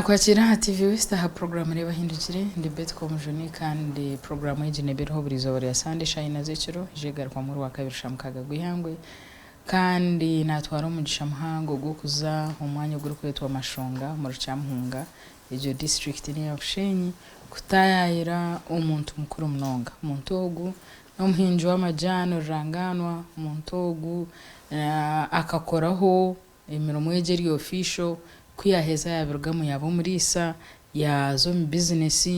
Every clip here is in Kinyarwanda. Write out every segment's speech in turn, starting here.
Kwakira TV West ha program reba hindukire ndi Betcom Joni kandi program y'ijine biriho burizo bari asande shayina zeciro jegara kwa muri wa kabiri shamkaga gwihangwe kandi natwara umugisha muhango gwo kuza umwanya guri kwetwa mashonga mu rucampunga ejo district ni yabushenyi kutayira umuntu mukuru mnonga umuntogu n'umuhinji w'amajano ranganwa umuntogu akakoraho imirimo yegeri official kwiyaheza yabirgamu yabo murisa ya zo business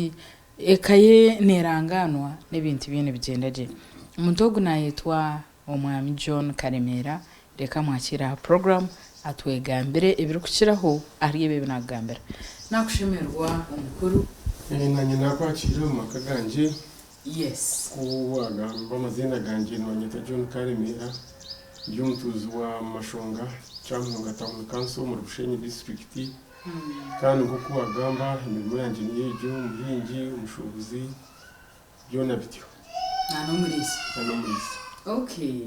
ekaye neranganwa n'ibintu bine bigendaje umuntogu nayitwa umwami John Karemera reka mwakira program atwegambere ibiri kukiraho ariye binagambera nakushemerwa umukuru nanye nakwakira mu makaganje yes kuwagamba amazina ganje nonyeta John Karemera y'umutuzi wa mashonga cyangwa Town Council mu Bushenyi district kandi nko kuwagamba imirimo yanje ni yejo umuhingi umushubuzi byo nabityo nanomurisi okay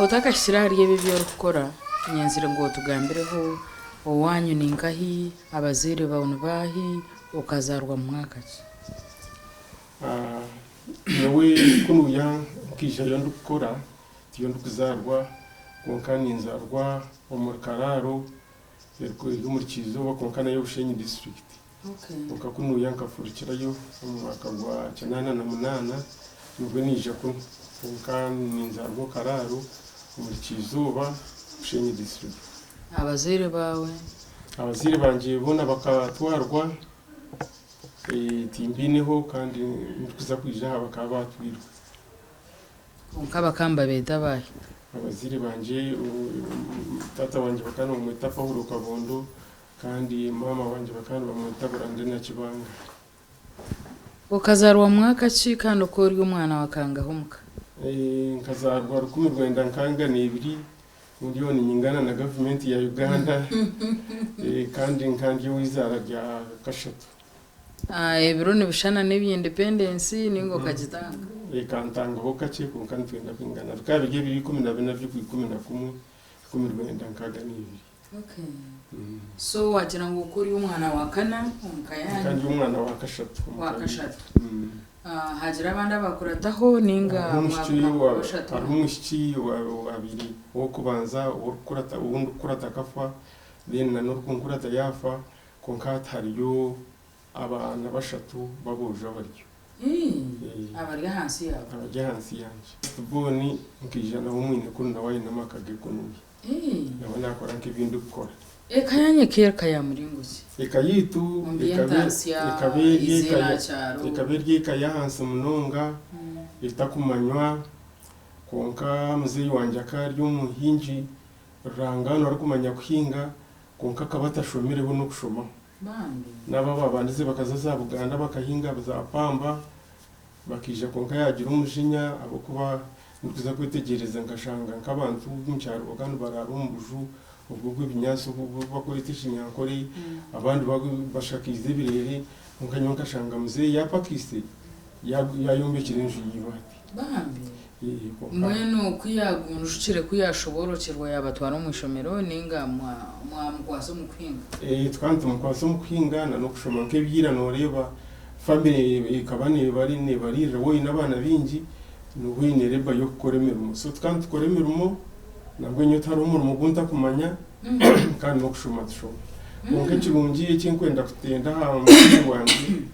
otakashira hariye bivyo gukora nyanzira ngo tugambireho owanyu ningahi abazere bawunu bahi ukazarwa mu mwaka ki nawe kunuya kisha yo ndukora tiyo ndukuzarwa konkani nzarwa omurkararo yerko y'umurikizo bakonkana yo Bushenyi district okay ukakunuya nkafurikirayo mu mwaka wa 88 nubwo nije ko konkani nzarwa kararo umurikizo ba Bushenyi district abazere bawe abazire banje bona bakatwarwa timbineho kandi ndukuza kwija bakaba batwirwa ukabakamba beda bahe abazire banje tata wanje bakana umwita Paulo Kabondo kandi mama wanje bakana bamwita Burande na Kibanga ukazarwa mwaka ki kandi ukori umwana wakangaho muka nkazarwa rukumi Rwanda nkanga n'ibiri miliyoni nyingana na government ya Uganda kandi nkandi wizara rya kashatu ebirone bishana nebi independence ningo kagitanga kantanga ho kake ko kandi twenda bingana rukabije biri 12 byo ku 11 10 Rwanda nkaga n'ibiri okay so wagira ngo ukuri umwana wakana umukayani kandi umwana wa kashatu hagira abandi abakurataho ninga umushiki wa abiri wo kubanza ukurata ubundi kurata kafa then na n'ukurata yafa konkata hariyo abana bashatu baboje baryo abarya hansi yabo abajya hansi yanje boni nkijana umwine kuri nawe namakage kunuye nabona akora nk'ibindi gukora ekayanye kera kayamuringuzi ekayitu ekaberye kayahanse munonga itakumanywa konka muzeyi wanje akaryo umuhinji rangano arikumanya kuhinga konka kabatashomereho no kushoma nababa bandize bakazaza Buganda bakahinga bazapamba bakija konka yagira umujinya abo kuba ndukuza kwitegereza ngashanga nk'abantu b'incyaro kandi bararumbuju ubwo bw'ibinyaso bakora itishinyankore abandi bashakize birere nkanyo nkashanga muzeyi yapakise yayombekira inju yibati bambi mweno kwiyagunjukire kuyashoborokerwa yabatwara mu ishomero ninga mwamukwaso mu kwinga twanze mukwaso mu kwinga na no kushoma nk'ebyira noreba family kabane barire wowe n'abana bingi n'ubwine reba yo kukoremera umuso kandi tukoremera umo nabwo nyotari umurimo gunta kumanya kandi no kushoma tushoma konke kirungiye cyinkwenda kutenda ha mu wanjye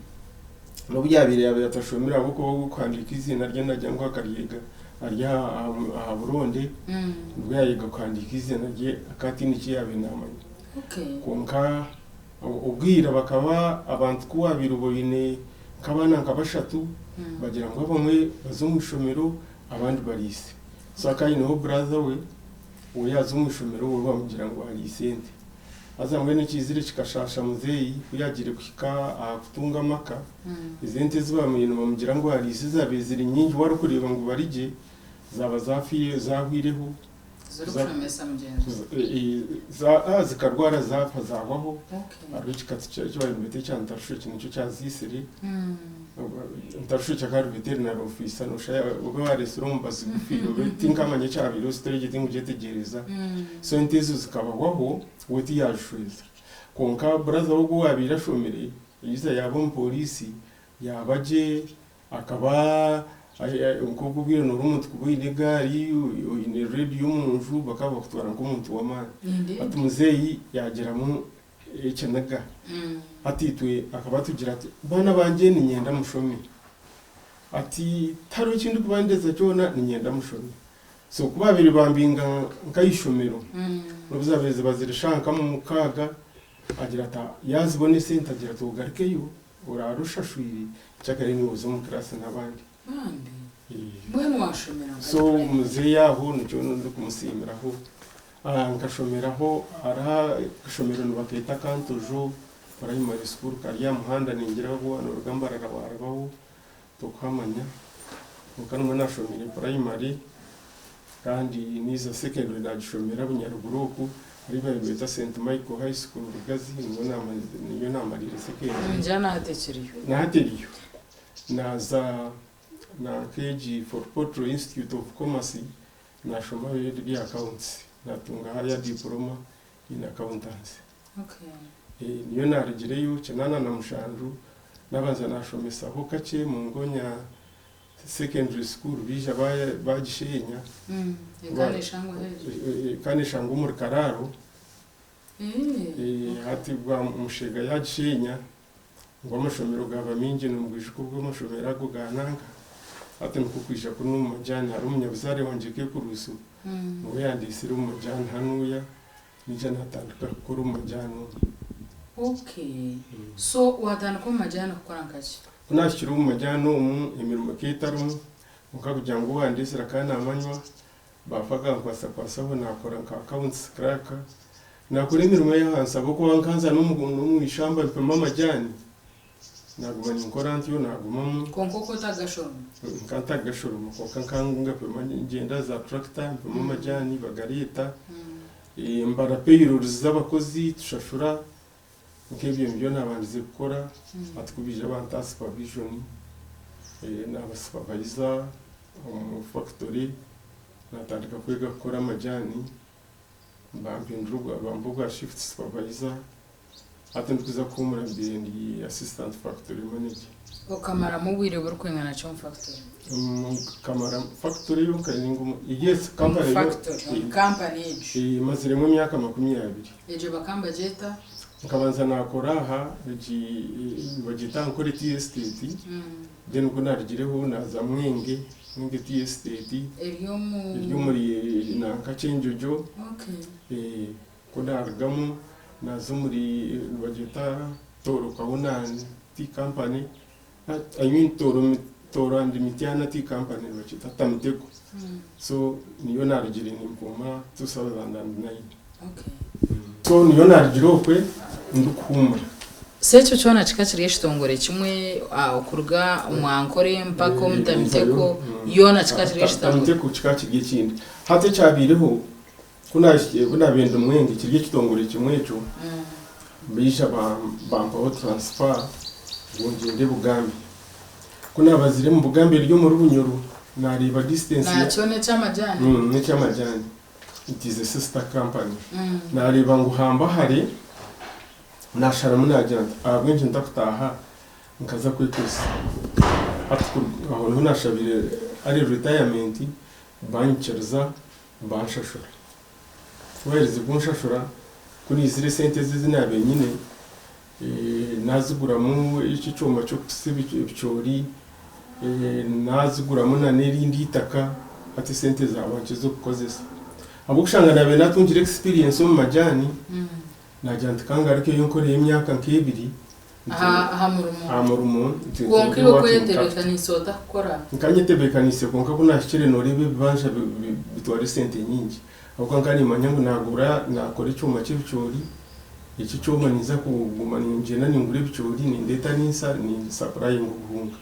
no byabire yabatashomera abo ko kwandika izina rye najya ngo akariga arya aha Burundi ubwo yayiga kwandika izina rye akati niki yabinamanya konka ubwira bakaba abantu kuwabira ubuyine kabana nkabashatu bagira ngo bamwe bazumushomero abandi barise so akayi no brother we yazumushomero we bamugira ngo ari sente azamwe n'ikizire kikashasha muzeyi kuyagire kwika kutunga amaka izente ziba mu bintu bamugira ngo ari zizabezira nyingi wari kureba ngo barije zaba zafiye zahwireho zirufamesa mugenzi zikarwara zapfa zabaho ari kikatsi cy'abantu bite cyane tarusho kintu cyazisiri ntarusho cyakari veterinary officer no shaya ubwo baresiromba zigufiro betinkamanye cyabiro story gitingu jetegereza so intezo zikabagwaho weti yashweza konka brother wo wabira shomere yiza yabo polisi yabaje akaba umukobwa ubwira no rumuntu kubwira gari ine radio munju bakaba kutwara nk'umuntu w'amana ati muzeyi yagera mu ekenaga atitwe akaba tugira ati bana banje ni nyenda mushome ati taro ikindi kubandeza cyona ni nyenda mushome so kubabiri bambinga nkayishomero n'ubuzabeze bazirishanka mu mukaga agira ata yazibone sente agira tugarikeyo urarushashwiri cyakare ni uzo mu class n'abandi mwe mwashomera so muzeyi aho nicyo ndo kumusimiraho nkashomeraho ara gashomero nubaketa kantojo primary school kariya muhanda ningiraho hano rugamba rarabaho tukamanya ukano nashomera primary kandi niza secondary nagishomera bunyaruguru ari bayita St Michael High School Rugazi niyo namarire secondary njana hatekeriyo nahateriyo naza na KG for Portrait Institute of Commerce nashoma ya accounts natunga haya diploma in accountancy. Okay. Niyo narigireyo cyanana na mushanju nabanza nashomesa ho kace mu ngonya secondary school bija bagishenya kane shangu muri kararo hati bwa mushega yagishenya ngo amashomero gaba minje n'umugishiko bwo amashomero go gananga ati nukukwisha kuno mujyana hari umunyabuzare wanjike kurusu ngo yandisire umujyana hanuya nije natandika kuri umujyana. Okay. So watanduka umujyana gukora nkaki kunashira umujyana imirimo kitarumu mukakugira ngo wandisira kana amanywa bafaga kwasaho nakora nka accounts cracker nakora imirimo yahansa boko wankanza no ishamba mpema amajyani naguma nkora ntyo naguma konkoko tagashoro nkantagashoro mukoka nkanga pema ngenda za tractor mpema amajyani bagarita mbara payroll z'abakozi tushashura nk'ibyo byo nabanze gukora atukubije abantu supervision n'aba supervisor mu factory natandika kwiga gukora amajyani bampindurwa bambuga shift supervisor atandikuza kumura ndi assistant factory manager ukamara mu bwire bwo kwengana cyo factory kamara factory yo kaningo yes company mazire mu myaka 20 eje bakamba jeta nkabanza nakora aha bagita nkore TSTT then uko narigireho naza mwenge TSTT iryo muri na kacenjojo okay ko naragamo nazo muri bagita toro kabunani T company I mean toro and mitiana T company bagita tamteko so niyo narigire ni mpoma 2009 okay so niyo narigirokwe ndukuma secho chona chikachiriye chitongore chimwe okuruga mwankore mpako mtamteko yona chikachiriye chitongore mtamteko chikachiriye kindi hate chabireho kuna bendo mwenge kiriye chitongore kimwe cyo bisha bampa transfer ngende bugambi kuna bazire mu bugambi ryo mu rubunyoro nariba distance na cyone cyamajani ne cyamajani it is a sister company nariba ngo hamba hari nashara munagira abwenje ndakutaha nkaza kwikosa aho no nashabire ari retirement bancherza banshashura werize bunshashura kuri izire sente zizinabe nyine naziguramo iki cyoma cyo kusiba ibicori naziguramo na nerindi itaka ati sente zabanje zo kukozesa abo gushanga nabe natungire experience mu majani najyanta kangarike yo nkoreye imyaka nk'ibiri amurumo wonkiro ko yeterekana isota kora nkanyitebekanise konka ko nashikire norebe bibanja bitware sente nyingi ahubwo nkani manyango nagura nakora icyuma cy'ibicori iki cyuma niza kuguma ninjena ningure ibicori ni ndeta nisa ni supply ngo guhunga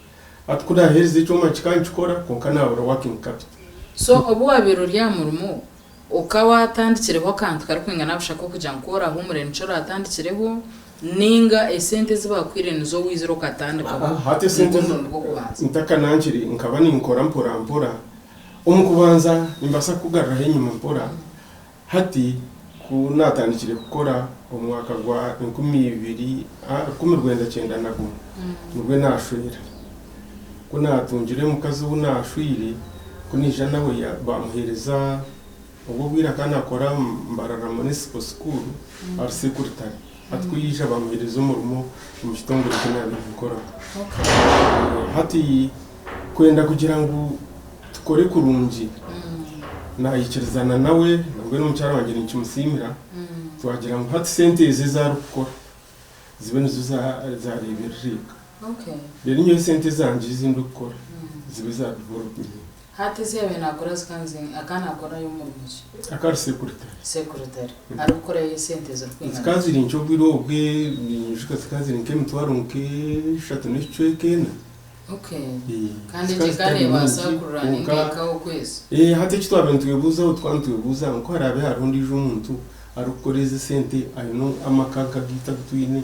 atkura hereze icyuma kikanchikora konka nabura working capital so obu wabiro rya murumo ukawa tandikireho kantu karukwingana bushaka kujya nkora humure ncoro atandikireho ninga esente zibakwire nizo wiziro katandika hate sente ntaka nanjiri nkaba ninkora mpora umukubanza nimbasa kugarra henyuma mpora hati kunatandikire gukora umwaka gwa 2019 naguma nubwo nashwira ko natungire mukazi unashwire ko nija nawe bamuhereza ubwo bwira kana akora Mbarara Municipal School ari secretary atwiyija bamuhereza umurimo mu kitongore cy'inabi gukora hati kwenda kugira ngo tukore kurungi nayikirizana nawe nabwo n'umucyara wanjye n'ikimusimira twagira ngo hati sente zizara gukora zibe nizo zarebereka rero niyo sente zanje zindi gukora zibe za development hati zibe nakora zikanze akana akora yo mu rugi akari secretary ari gukora yo sente zo kwinga zikazira incho birobwe ninjuka zikazira nke mutwaro nke shatu n'icwekena kandi jikane basakurura n'ingeka ukwezi hati kitwabe ntuyebuza utwantuyebuza ngo harabe harundi jo umuntu ari gukoreza sente ayino amakaka gita twine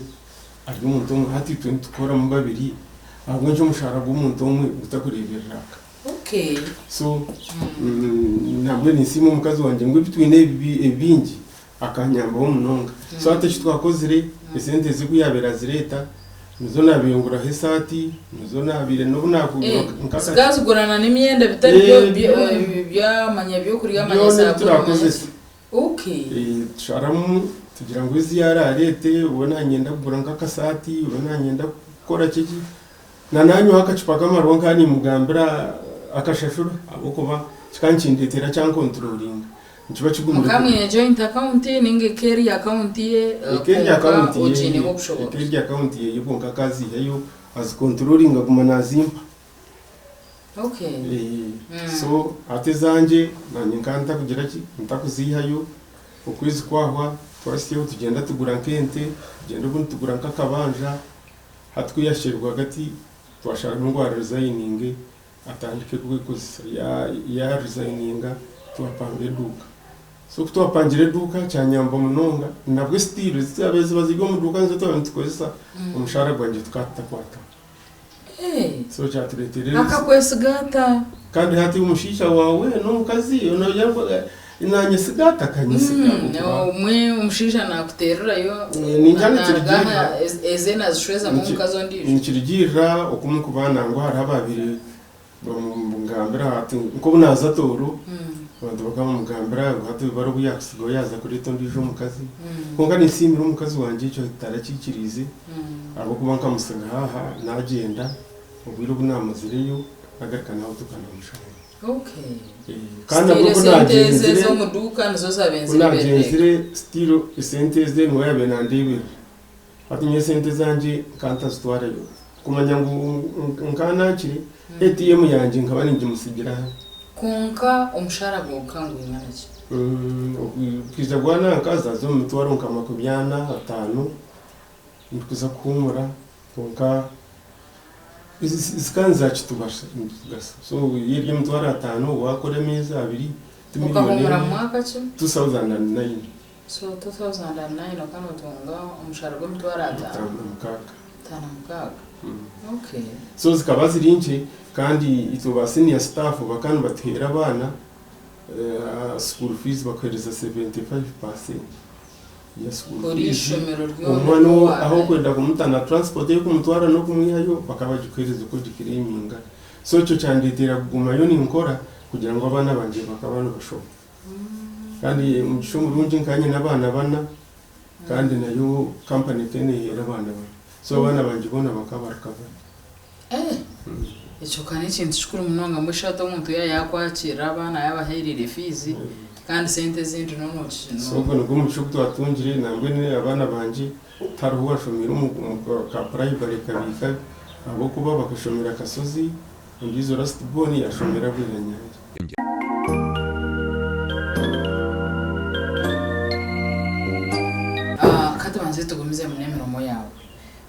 ari umuntu hati tukora mu babiri ahubwo nje mushara bw'umuntu umwe utakureberera so nabwo nisimo mukazi wanje ngo bitwine ebingi akanyamba wo munonga so hati kitwakozire sente zikuyabera zireta nizo nabiyungura hesati nizo nabire no nakugura zigazugurana n'imyenda bitari byo manya byo kuri amanyesa turakoze sharamu tugira ngo iziyara arete ubona nyenda kugura nk'akasati ubona nyenda gukora kiki nananyo hakacupa kamaro nkani mugambira akashashura abo kuba kikanchindetera cyangwa controlling nkiba kigumura kamwe joint account ninge carry account ye carry account ye yibonka kazi yayo as controlling aguma nazimpa so atezanje nanye nkanta kugira ki ntakuzihayo ukwezi kwahwa twasiyo tugenda tugura nkente tugenda ubundi tugura nk'akabanja hatwiyashirwa hagati twashara indwara resigning atandike kukoza ya resigning twapangira duka so kutwapangira duka cyanyamba munonga nabwo style z'abeze bazigo mu duka nzo twantukozesa umushara gwanje tukata kwata so cyatureterera akakwesigata kandi hati umushisha wawe no kazi unajya inanye sigata kanyisiga umwe umushisha nakuterera yo ninjana kirigirira ezena zishweza mu kazo ndije nikirigira okumukubana ngo hari ababiri bamugambira hati uko bunaza toro abantu bakamugambira ngo hati baro buyasigo yaza kuri to ndije umukazi konga nisimira umukazi wanje cyo tarakikirize abo kubanka musaga haha nagenda ubwiro bunamazireyo agarikana aho tukanamushaka kandi abo nagenzire zo mu duka nizo zabenzire nagenzire stilo senteze no yabe nandiwe hati nye sente zanje kanta stware yo kumanya ngo nkanakiri ATM yanje nkaba ninje musigira konka umushara gukangwa inyanaki kiza gwana kaza zo mutwaro nkama kubyana 5 ndikuza kumura konka iskanza kitubasha so yiri mutwara 5 wakore meza 2 miliyoni mwaka cyo 2009 so 2009 okano tunga umushara go mutwara 5 so zikaba zirinje kandi ituba senior staff bakanu batera abana school fees bakohereza 75% ya school fees umwana aho kwenda kumutana transport yo kumutwara no kumwihayo bakabagikohereza uko dikiriminga so cyo cyanditera kuguma yo ninkora kugira ngo abana banje bakabana bashobo kandi umushumbu runje nkanye nabana bana kandi nayo company tenehera abana bana so abana banje bona bakabaraka icyo kandi ikintu cyukuru munonga mushata umuntu yakwakira abana yabaherire fizi kandi sente zindi nonochi so ngo mushubwo twatungire nambwe ne abana banje taruwa shomira mu ka private kabika abo kuba bakashomera kasozi ndizo last boni yashomera bwiranyanje katabanze tugumize mu nemeromo yawe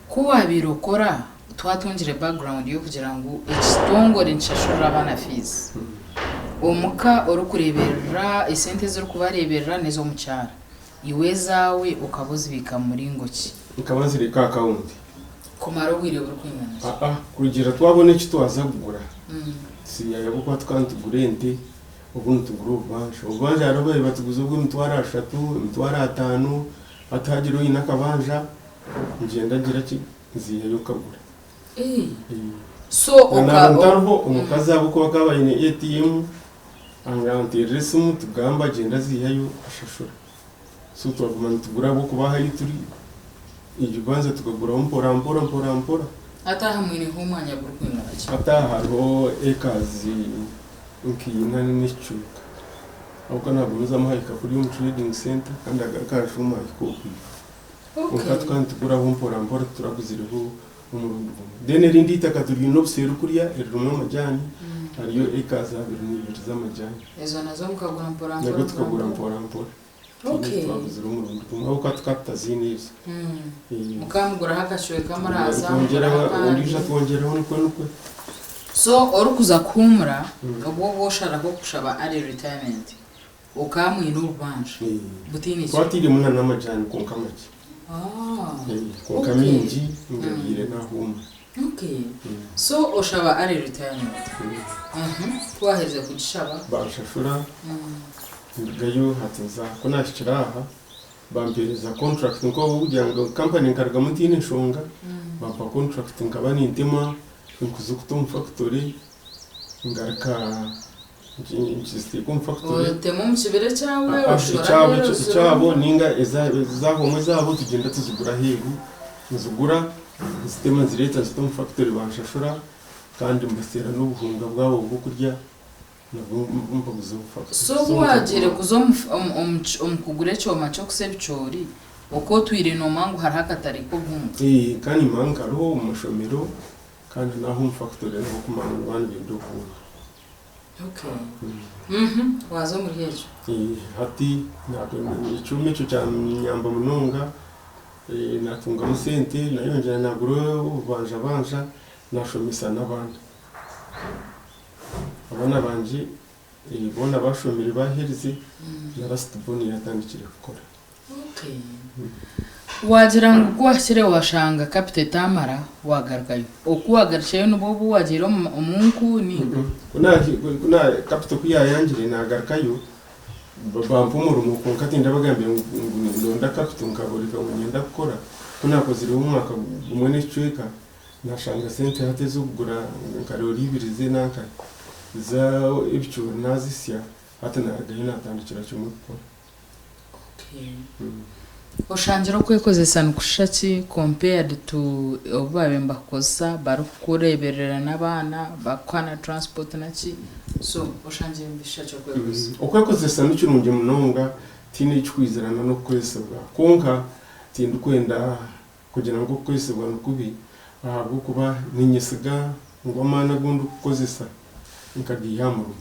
kuba birokora twatungire background yo kugira ngo ikitongore nshashura abana fees umuka urukureberera isente z'uru kubareberera nezo mu cyara iwe zawe ukabuzibika muri ngoki ukabazirika account kumaro wire urukwingana kugira twabone kitwaza kugura si yabo kwa twantugurente ubuntu group basho ubanje arabaye batuguze ubwo mutwara 3 mutwara 5 atagira ina kabanja ngenda gira ki nziyayo kagura so ntarho umukazi abo kuba kabaye ni ATM anganterese mu tugamba genda ziyayo ashashura so twagumana tugura abo kubaha yituri igibanza tukagura mpora ataha mwini humanya burkwina ataha ho ekazi nkina n'icyuka ahubwo ntabwo muzamuhayika kuri mu trading center kandi agakaje umuhayiko ukatwandi tugura mpora turaguziriho umurugo dene rindi itaka turi no seru kuriya erumo amajyani ariyo ekazi abiri n'ibiri z'amajyani ezo nazo mukagura nabwo tukagura mpora okay turaguzira umurugo ahubwo tukataziniza mukamugura hakashwe kamaraza twongeraho nuko so orukuza kumra ubwo boshara ko kushaba ari retirement ukamwina ubanje butini twatiri muna n'amajyani konkamaki konkamingi ngabire nahuma okay so oshaba ari retirement twaheze kugishaba bashashura ngayo hatinza ko nashiraha bampereza contract ngo ujya ngo company nkarga mutini nshonga bampa contract ngabani intema nkuzo kutum factory ngaraka njiste kum factory temo mukibere cyawe cyabo ninga ezahomwe zabo tugenda tuzigura hegu nzugura sistema zireta zitum factory banshashura kandi mbesera n'ubuhunga bwabo bwo kurya so wagire kuzo umkugure cyoma cyo kusebicori uko twire no mangu harakatari ko bumwe kandi manga ro umushomero kandi naho factory no kumana abantu binduko okay wazo muri yejo hati nako icyume cyo cyane nyamba munonga natunga musente nayonjana naguro banja nashomisa n'abandi abana banje bona bashomire baherize narastuboni yatandikire gukora okay wagira ngo gwashyire washanga kapite Tamara wagargayo okuwagarshayo nubo wagira umunku ni kuna kapite kuyayangire nagarkayo bampumura umuko nkati ndabagambiye ndonda kapite nkaboreka ngenda gukora kuna kozire umwaka umwe n'icweka nashanga sente hatezo kugura nkarori ibirize nanka za ibyo nazisya hata naragaye natandikira cyo gukora okay oshangira kwekozesa nukushaki compared to obabemba kosa barukureberera nabana bakwana transport naki so oshangira mbishaki okwekozesa n'ikirungi munonga tini cykwizerana no kwesebwa konka tindu kwenda kugira ngo kwesebwa nukubi ahabwo kuba ninyesiga ngomana gundu kukozesa nkagiyamuru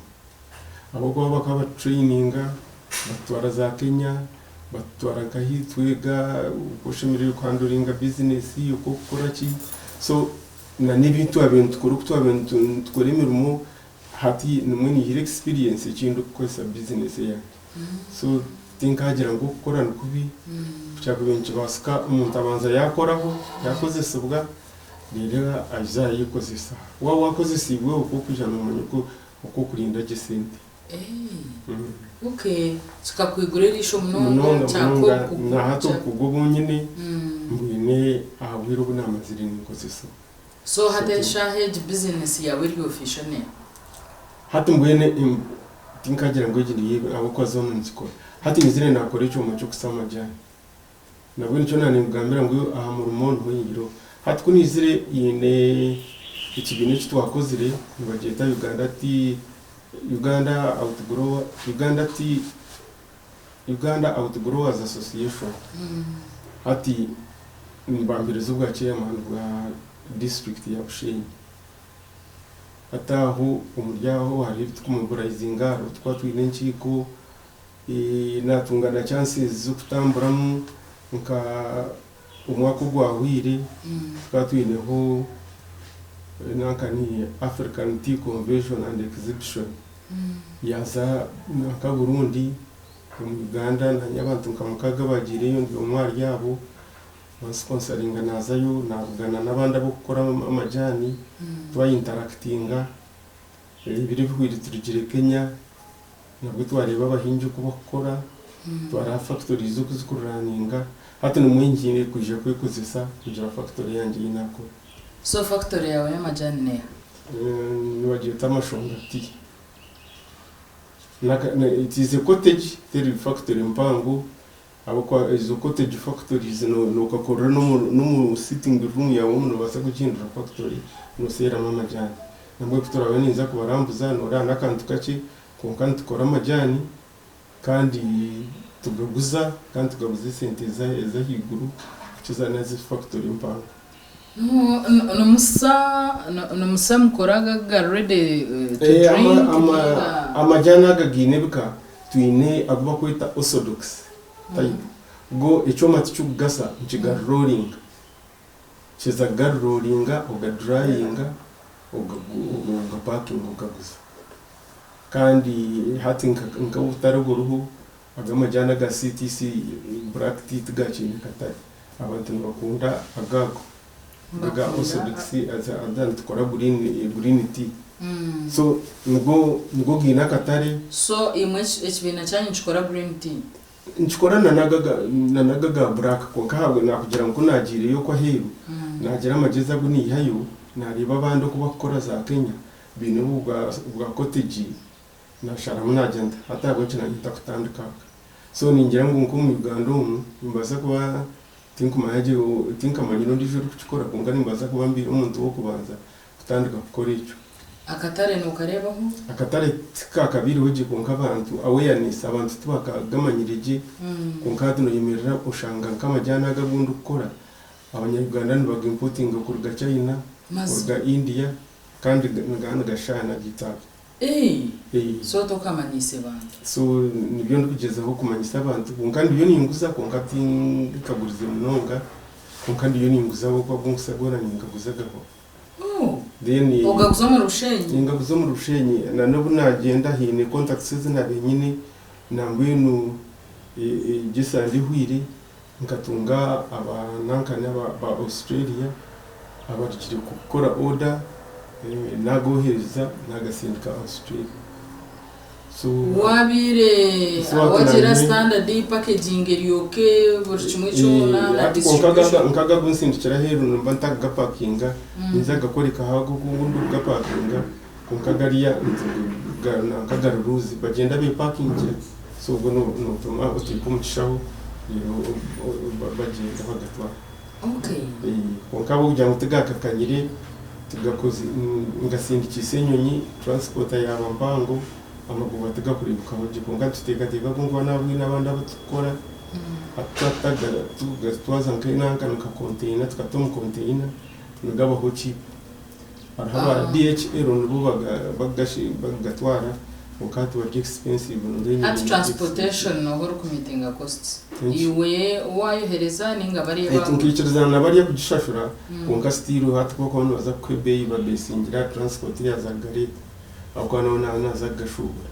abo kwa bakaba traininga batwara za Kenya batwara kahitwega ukoshimira kwanduringa business yuko gukora ki so na n'ibintu abantu tukora imirimo hati numwe ni experience ikindu kwesa business ya so tinkagira ngo gukora nukubi cyako benshi basika umuntu abanza yakoraho yakoze subwa rero azayikozesa wakozesa ibwe uko kujana umuntu uko kurinda gisente okay tukakwigurira isho munonga cyako na hato kugogo nyine mbwine ahawiro bunama ziri nikozesa so hadesha head business ya wiri official ne hati mbwene tinkagira ngo igiriye abo kwazo nzikora hati nizire nakora icyo mu cyo kusama jana nabwo nicyo nani ngambira ngo aha mu rumonto hingiro hati kunizire yine ikibine cyitwakozire nibageta Uganda Outgrowers Association hati mbambirizo bwa chairman bwa district ya Bushenyi ataho umuryaho hari twumuburayizinga twatwine nkiko natungana chances zo kutamburamo nka umwaka gwahwire twatwineho nakani African Tea Convention and Exhibition yaza naka Burundi mu Uganda na nyabantu nkamukaga bagireyo ndi umwari yabo sponsoringa nazayo navugana nabandi abo gukora amajani twa interactinga ibiri bihwiri turigire Kenya nabwo twareba abahinji uko bakora twara factories zo kuzikuraninga hati n'umwinjire kuje kwikozesa kugira factory yanjye y'inako so factory yawe y'amajani ne nibagiye tamashongati it is a cottage there factory mpango abo kwa izo cottage factories no kakora no mu sitting room yawe umuntu basa gukindura factory no sera amajani nabwo turabona nza kubarambuza nora nakantu kake konka tukora amajani kandi tugaguza kandi tugaguza sente za higuru kiza nazi factory mpango no musa mukoraga ready to drink amajana gaginebka tuine aguba kwita orthodox type go ichoma cyugasa nchiga rolling chiza gar rollinga uga dryinga uga packing ugaguza kandi hati nka utaruguruhu agamajana ga CTC black tea tugachini katari abantu bakunda agago baga orthodox adan tukora green tea so ngo gina katari so imwe ekibina cyanyu chikora green tea nchikora nanagaga black ko kahabwe nakugira ngo nagire yo kwa heru nagira amageza guni hayo nareba abandi ko bakora za Kenya bintu bwa cottage na sharamu nagenda atagwe cyane ntakutandika so ningira ngo mu Uganda mbaza kuba tinkamanyiro ndijoro kuchikora kunga nimbaza kuba mbiri umuntu wo kubanza kutandika gukora icyo akatare no karebaho akatare kakabiri weje konka abantu awareness abantu tubakagamanyirije konka tuno yemerera ushanga nkamajyana agabundi ukora abanyarwanda nibaga importing kurga China kurga India kandi ngana gashana gitaka so tokamanyise bantu so nibyo ndikugezaho kumanyisa abantu kandi iyo ninguza konka tikagurize munonga konka ndiyo ninguza ko bwungsagora ningaguzagaho then ugaguza mu rushenyi ingaguza mu rushenyi na nobu nagenda hine contacts zinabe nyine nambwenu gisandi hwire nkatunga abanankana ba Australia abarikire gukora order nagohereza nagasindika Australia so wabire wagira standard packaging eriyoke burchimwe cyona na distribution nkaga gunsindikira heru numba ntaka packinga nizaga koreka hago kungundu gapackinga kunkagariya nkagaruruzi bagenda be packing so ubwo no tuma utikumushaho bagenda bagatwa kunkabo ujya mutegaka kanyire tugakoze ngasindikise nyonyi transporter yaba mpango amaguba tugakurebuka hoje konga tuteka kumva nabwi nabandi abatukora atataga tugatwaza nkanka nuka container tukatoma container ngaba ho cheap arhaba DHL nububaga bagatwara ukati wa expensive no at transportation no horo kumitinga costs iwe wayohereza ninga bari ba tunkikiriza nabari kugishashura konka stilo hatko ko baza kwebeye babesingira transport ya zagare akwana naza gashubura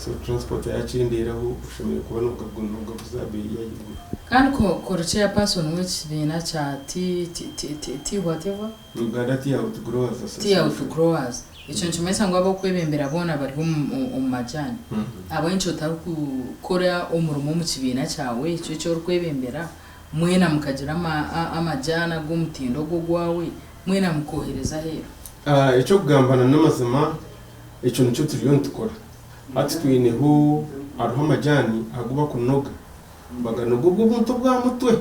so transport yacindiraho ushobora kubona ugagunuga kuzabeya yigo kandi ko korche person which bina cha ti whatever Uganda ti out growers ti out growers ico ncumesa ngo abo kwebembera bona bari mu majani abo incho tarukukora umurumo mu kibina cyawe ico cyo kwebembera mwena mukagira amajana gumutindo gwawe mwena mukohereza hero ico kugambana n'amazima ico nico turiyo ntukora ati twineho aruho amajani aguba kunoga baganoga ubwo buntu bwa mutwe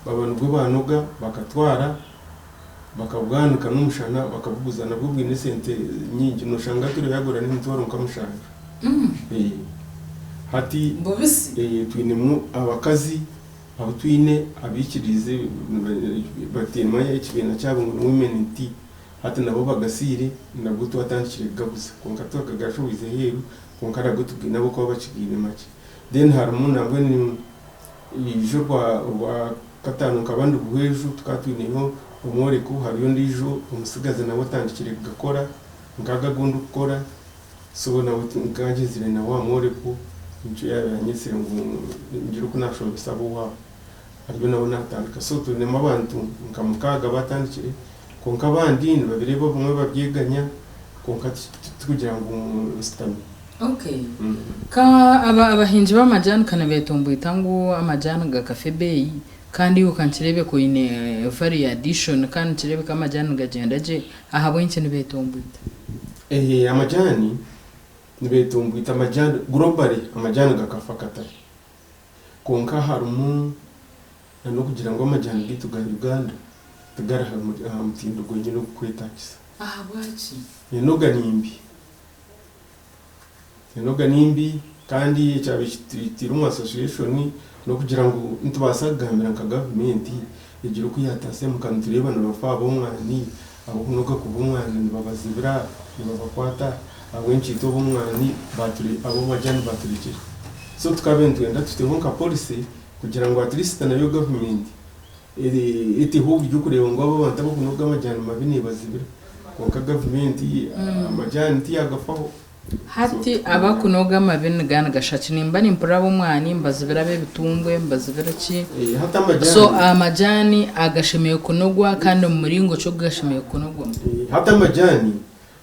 babanubwo banoga bakatwara bakabwanika n'umushana bakabuguzana bwo bwine sente nyingi no shanga turi yagora n'intwaro nkamushanga hati mbobisi twinemu abakazi abo twine abikirize batenwa y'ikibina cyabo ngo women tea hati nabo bagasire nabwo twatandikire gabuza konka twakagashubize heru konka ragutubwina nabo ko bakigine make then harimo nabwo ni ijurwa wa katanu kabandi buheju tukatwineho umworeko hariyo ndijo umusigaze nabo tandikire gakora ngaga gundu gukora so nawe ngagezire na wa mworeko incho yanyesire ngo ngiro kunashobora bisabo wa hariyo nawo natandika so tunema abantu nkamukaga batandikire konka bandi babire bo bamwe babyeganya konka tukugira ngo stami Okay. Ka abahinji b'amajani kana betumbuye tangu amajani ga cafe bay kandi ukankirebe ko ine vari addition kandi kirebe ka amajani gagenda je ahabwe ikintu betumbuye. Amajani nibetumbuye amajani globally amajani gakafakata konka harumu no kugira ngo amajani gitu ga Uganda tagara hamutindo gonye no kwetakisa Bwaci enoga nimbi kandi cyabitira mu association no kugira ngo ntubasagambira nka government igira uko yatase mu kantu tureba no bafabo umwani abo kunoga kubumwani babazibira babakwata abenshi to bumwani baturi abo majani baturikije so tukabendwenda tufite nka policy kugira ngo at least na yo government iti ho byukureba ngo abo bantu abo kunoga amajani mabini bazibira konka government amajani tiyagafaho hati abakunoga amabini gana gashaci nimba nimpura bumwani mbazibira be bitungwe mbazibira ki hata amajani so amajani agashemeye kunogwa kandi umuringo cyo gashemeye kunogwa hata amajani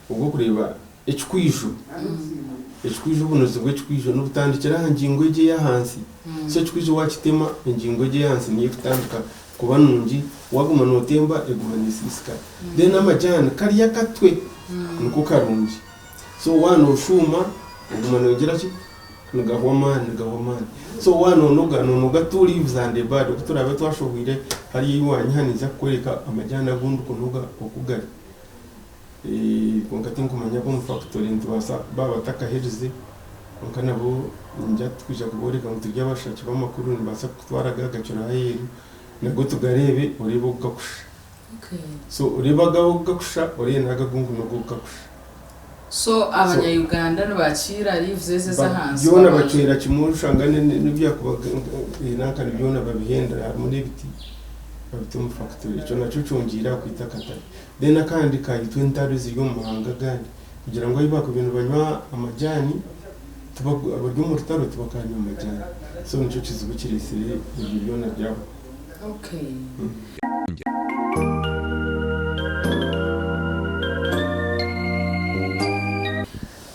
ubwo kureba ekikwijo bunoze bwe ekikwijo no butandikira hangingo ye yahansi so ekikwijo wakitema ingingo ye yahansi niyo kutandika kuba nungi waguma notemba eguma nisisika then amajani kariya katwe nuko karungi so wano shuma uguma nongera ki ngahoma so wano noga two leaves and a bad kuturabe twashohire hari iwanyi haniza kwereka amajani agundu kunoga okugari konkati nkumanya ko mu factory ntwasa baba takaherize konkana bo njya twija kuboreka mu turya bashaki bamakuru nibasa kutwaraga agacura hayeri nago tugarebe urebo gakusha so urebaga gakusha naga gungu nogo gakusha so abanya Uganda nabakira rivuze za hansi yona bacera kimurushangane n'ibyakubaga nakane byona babihenda harimo n'ibiti babituma factory cyo naco cyongira kwitakatari then akandi kayitwe ntari ziryo mu mahanga gandi kugira ngo yiba ku bintu banywa amajani tuba abaryo mu rutaro tubakanya amajani so nico kizibukirisire byona byabo okay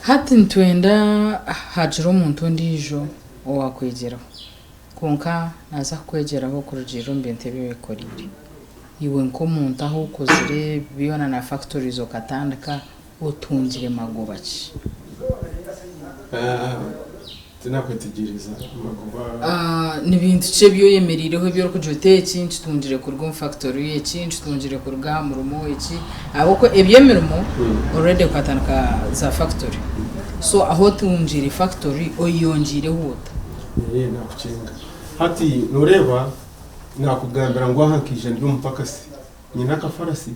hati ntwenda hajira umuntu ndijo owakwegeraho konka naza kwegeraho kurugiro mbente bibekorire iwe nko muntu aho ukozire biyona na factories okatandika utungire magobaki tinakwetegereza magoba n'ibintu cye byo yemerireho byo kujote cyinshi tungire ku rwo factory cyinshi tungire ku rgamurumo iki aboko ebyemirimo already kwatandika za factory so aho tungire factory oyongire huta nakucenga hati noreba nakugambira ngo hankije ndi umupakasi nyina kafarasi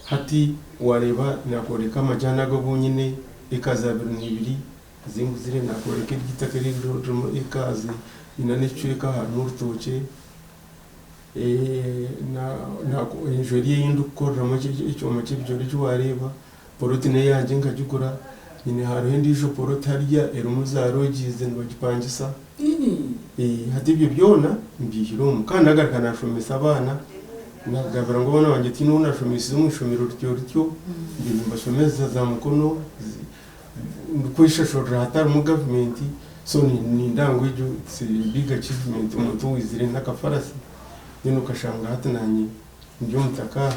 hati wareba nakoreka amajana go bunyine ikazabira n'ibiri zinguzire nakoreka igitaka rero ikazi inaneceka ahantu urutoke na enjoye y'indukora mu cyoma cy'ibyo cyo wareba porotine yanjye ngajukura nyine haruhe ndijo porot hariya erumuzarogize n'abagipangisa hati ibyo byona mbihiro mukanda kanashomesa abana nagabira ngo bana banjye tino unashomesa umwishomero ryo mbashomeza za mukono kwishashora hatari mu government so ni ndango y'ibyo big achievement umuntu wizire n'akafarasi nino ukashanga hatananye ndyo mutaka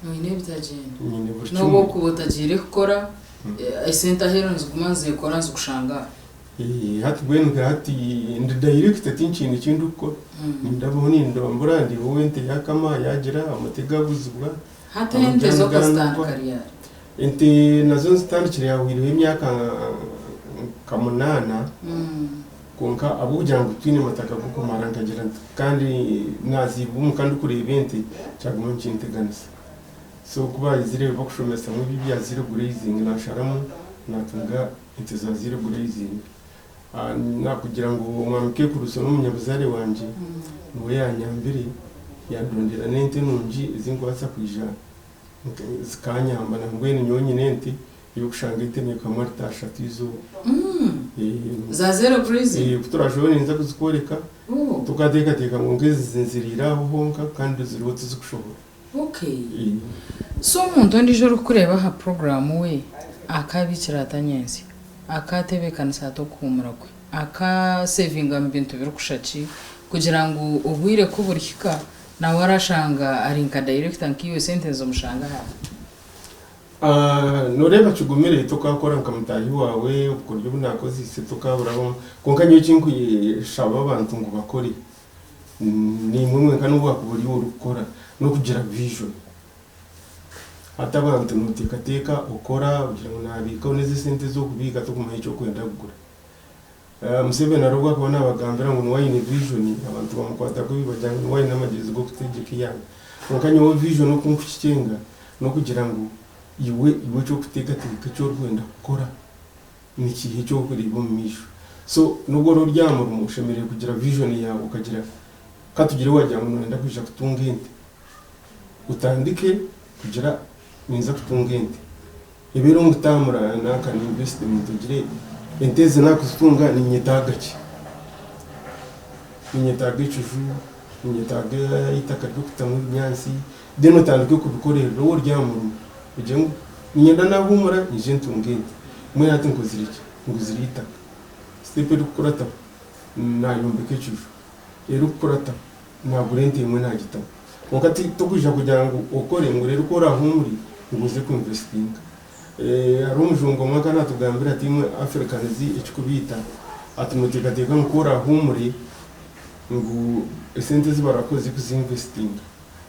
nyine bitagenda no kubutagire gukora isenta heronze kumanze ikora nzukushanga hati bwenga hati ndi direct atinchini kindu ko ndabone ndombura ndi wente yakama yagira amategabuzwa hata ente zo kastana kariyari ente nazo zitandikira yawiriwe imyaka kamunana konka abugira ngo twine mataka kuko marangagira kandi nazibu kandi kuri event cyaguma nkinteganisa so kuba izire bakushomesa mu bibya zire grazing nasharamu natunga ente za zire grazing nakugira ngo umwamuke kuruso n'umunyabuzare wanje niwe yanyambire yadondera nente nungi izingwasa kwija zikanyamba nangwene nyonyine nti yo kushanga iteme kamwe tashatu izo za zero grazing kuturashobora nza kuzikoreka tukateka ngo ngeze zinziriraho honka kandi ziriho tuzikushobora okay so umuntu ndijo kureba ha program we akabikira atanyenzi akatebekana sato kumura kwe akasevinga mu bintu birukushaki kugira ngo ubwire kuburikika nawe arashanga ari nka director nkiyo sentence umushanga noreba kigumire tukakora nkamutahi wawe ukuryo bunakoze ise tukaburabo konka nyo kinkuye shaba abantu ngo bakore ni mumwe kandi ubakuburi urukora no kugira vision hata abantu nutekateka ukora ugira ngo nabika neze sente zo kubika tukumaye cyo kwenda kugura Museveni arogwa kubona abagambira ngo wayine vision abantu bamukwata ko bibajyana ngo wayine amagezi go kutegeka yana konka nyo vision no kunkukicenga no kugira ngo iwe cyo kutekateka cyo rwenda gukora ni kihe cyo kuriba mu misho so nubwo ro ryamura umushemereye kugira vision yawe ukagira katugire wajya ngo nenda kwisha kutungente utandike kugira ninza kutungente ibero ngutamura naka ni investment ugire enteze nakutunga ni nyetagachi ni nyetaga itaka ryo kutamu nyansi deno tandike kubikorera ro ryamura uje ngo nyenda nahumura nije ntungente mwe ati nguzirita stepe rukurata nayombeke cyuju rero kurata nagurente imwe nagitamo wakati tukujya kugira ngo ukore ngo rero ukora humuri nguze ku investing ari umujungo mwaka natugambira ati imwe africanizi ikubita atunotekateka nkora humuri ngo sente zibarakoze kuzinvesting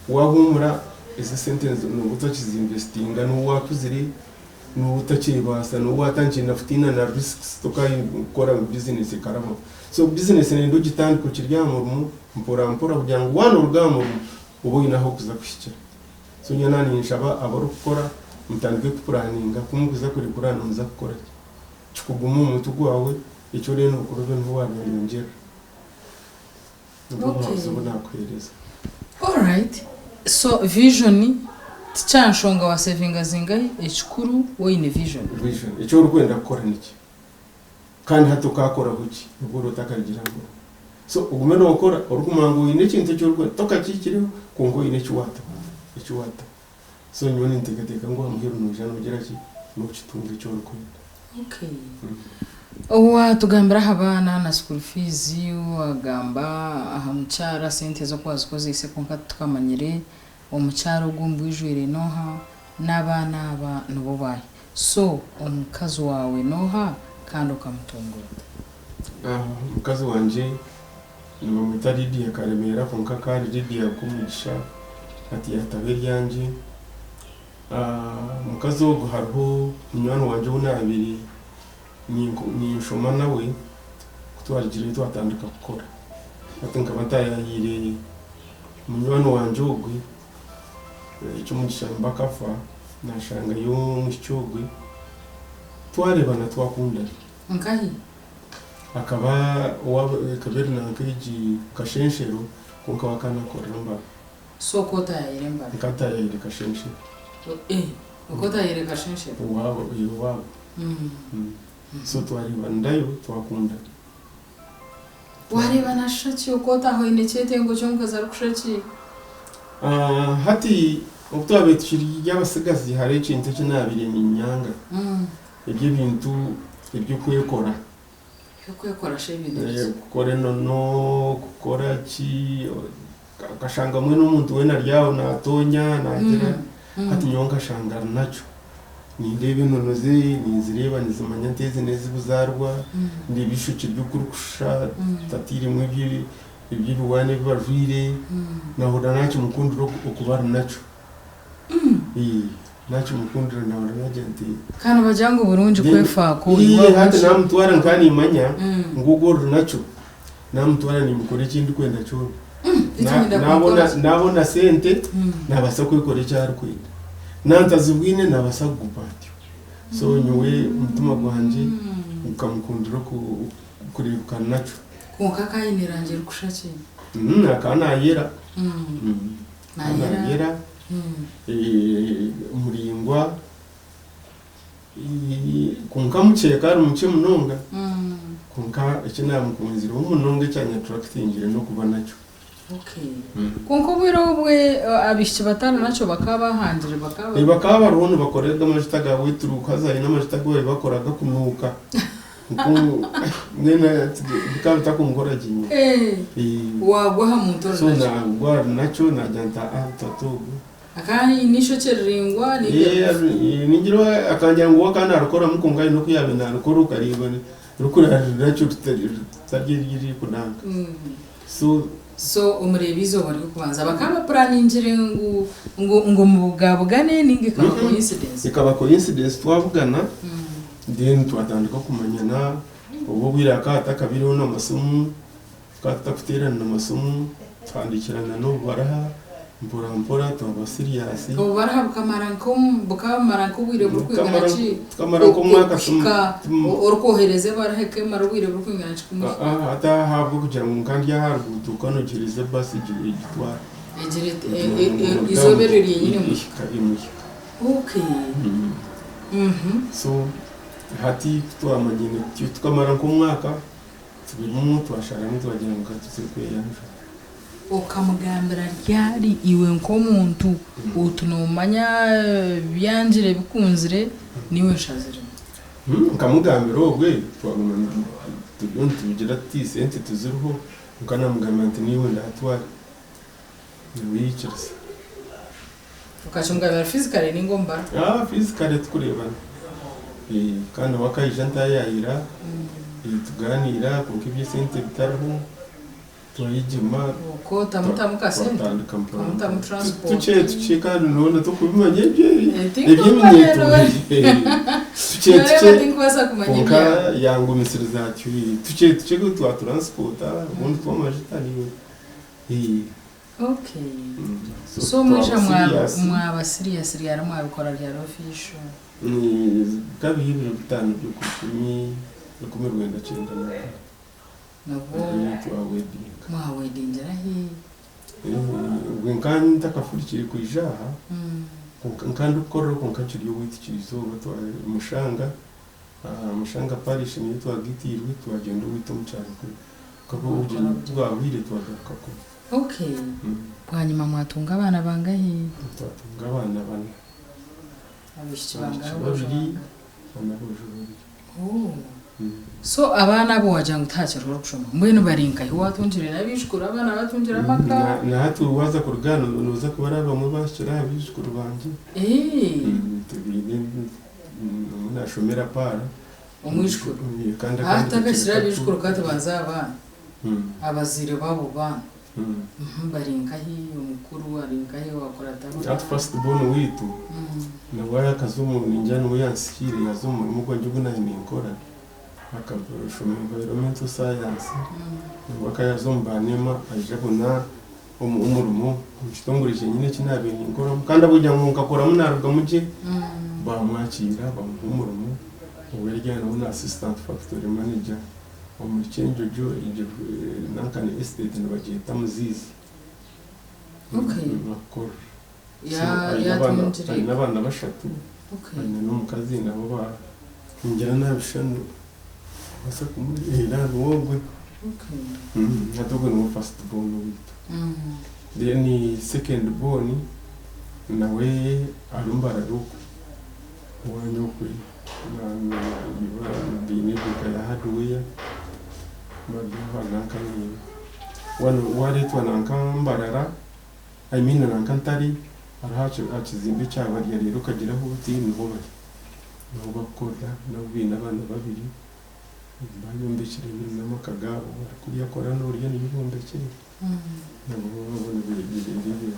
wahumura izi sente no gutakiza investing no wakuzire no utakibasa no watangiye nafutina na risks tukayikora business karamo so business ni ndo gitandiko kiryamuru mpora kugira ngo wana urugamo ubu inaho kuza kushikira so nyana ni nshaba abaro gukora mutandike kupuraninga kumuguza kuri kurana nza gukora kikugumu umutugu wawe icyo rero ukorobe ntwara yongera Okay. so nakwereza all right so vision tchanshonga wa savinga zingai ekikuru woine vision icyo urwenda gukora niki kandi hato kakora huki ubwo rutakagira ngo so ugume no gukora urukumango ine kintu cyo rwenda tokakikiriho kongo ine cyuwata so nyone ntekateka ngo amuhero nujana ugira ki no kitunga cyo rwenda okay owa tugambira abana na school fees wagamba ahamucara sente zo kwazikoze ise konka tukamanyire omucharo gumbwijwire noha n'abana aba nububaye so omukazi wawe noha kandi ukamutungura umukazi wanje ni bamwita Lydia Karemera konka kari Lydia kumugisha ati yatabe ryanje umukazi wo hariho umwana wanje unabiri ni nshoma nawe kutwarigire twatandika gukora atenka batayayire umwana wanje ogwe icyo mugishamba kafa nashanga yo mucyogwe twarebana twakundana nkahi akaba kabiri na keji kashenshero konka wakana koramba so kota yayire nkata yayire kashenshero kota yayire kashenshero wabo so twarebana ndayo twakundana warebana shaki ukota aho inekete ngo cyo mukaza rukushaki hati ukutabe tshiri y'abasigazi hari ikintu cy'inabire ni nyanga ibyo bintu ibyo kwekora shebide gukora no gukora ki akashanga mwe n'umuntu we naryaho natonya nagira hati nyonga shangara nacho ni ndebe nonoze nizireba nizimanya nteze neza buzarwa ndibishuki by'ukurusha tatiri mwe ibyibiwane bibajwire nahora nacyo mukundiro okubara nacho nacyo mukundiro nahora nagenti kana bajango burunji kwefa ko hata namutwara nkani imanya ngugoro nacho namutwara ni mukore kindi kwenda cyo nabona sente nabasa kwikora cyari kwenda nantazubwine nabasa gupatyo so nywe umutima gwanje ukamukundiro kurebukana nacho konka kayinirangira kushaki akana yera nayera muringwa konka mucheka ari muche munonga konka ekina mukunzira umunonga cyanya attractingire no kuba nacho Okay. Konko bwe abishye batana naco bakabahandire bakaba baruno bakorera amajita gawe turukaza n'amajita gawe bakoraga kunuka mwene bikaba takungora jinyo wagwa mutora so na gwa nacho na janta atatu akani nisho cheringwa ningiro akanja ngo kana arukora mukunga no kuyabena arukora karibone rukura nacho tarigiri kunanga so umurebizo bari kubanza bakaba planingire ngo mubugabugane ninge kaba coincidence ikaba coincidence twavugana then twatandika kumanyana ubu biraka atakabiriho n'amasomo twatakuterana n'amasomo twandikirana no baraha mpora twaba serious ubu baraha bukamara wire bukwigana ci kamara ko mwaka urukohereze barahe kemara wire bukwigana ci kumwe ata habwo kugira ngo kandi yahargutu kanogirize basi gitwara izobereriye nyine mushika okay so hati twamagine tukamara ko mwaka tubirimo twashara n'twagira ngo katuse kweyanja ukamugambira ryari iwe nkomuntu utunumanya byanjire bikunzire niwe shazire nkamugambira ogwe twagumana tubigira tisente tuziruho ukanamugambira ati niwe ndatwara niwicirse ukachungabira physically ningomba physically tukurebana kandi wakayija ntayayira tuganira kuko ibyo sente bitariho tuyijima uko tamutamuka sente tamutamu transport tuce kandi none tukubimanye ibyo tuce yangu misiri zacu tuce gutwa transporta ubundi twamajita niwe okay so mwisha mwaba serious yara mwabikora rya official kabiri bitanu byo kumi rwenda cyenda nabo wedding rahi winkani takafurikiri kuijaha kandi ukorera ko nkakiri yo witikirizo batwara mushanga parish ni twagitirwe twagenda wito mucyaro kabo twabire twagaruka ko okay bwanyuma mwatunga abana bangahe twatunga abana bane abishyi bangahe babiri banabujuru so abana bo wajanga utacero rukushoma mbwene barinka hiwatunjire nabishukura abana batunjira maka na hatu waza kurugano noza kubara bamwe bashira abishukuru banje tubine nashomera para umwishukuru hata gashira abishukuru kati bazaba abazire babo bana barinka hi umukuru arinka hi wakora tamu at first born witu na waya kazumu ninjana uyansikire yazumu mugwanjye gunahinkora akabushoma environmental science wakayazombanema ajabona umurumo kitongurije nyine kinabinye inkora kandi abujya mu ngakora munarubwa muje bamwakira bamumurumo uwerjyana una assistant factory manager muri Chenjojo nankane estate n'abagita muzizi okay bakora ya tunjire n'abana bashatu okay n'umukazi nabo ba ngira nabishano basa kumurira n'ubwo okay natogo no first born witu then second born nawe arumbara ruko wanyokwe na bine bikaya haduya maduha nankani wale twanankambarara I mean nankantari arahacho akizimbi cyabari rero kagiraho uti niho bari no bakora no bina abana babiri bayombekere n'amakagabo kuriya kora no riya nibombekere nabo babona bibiri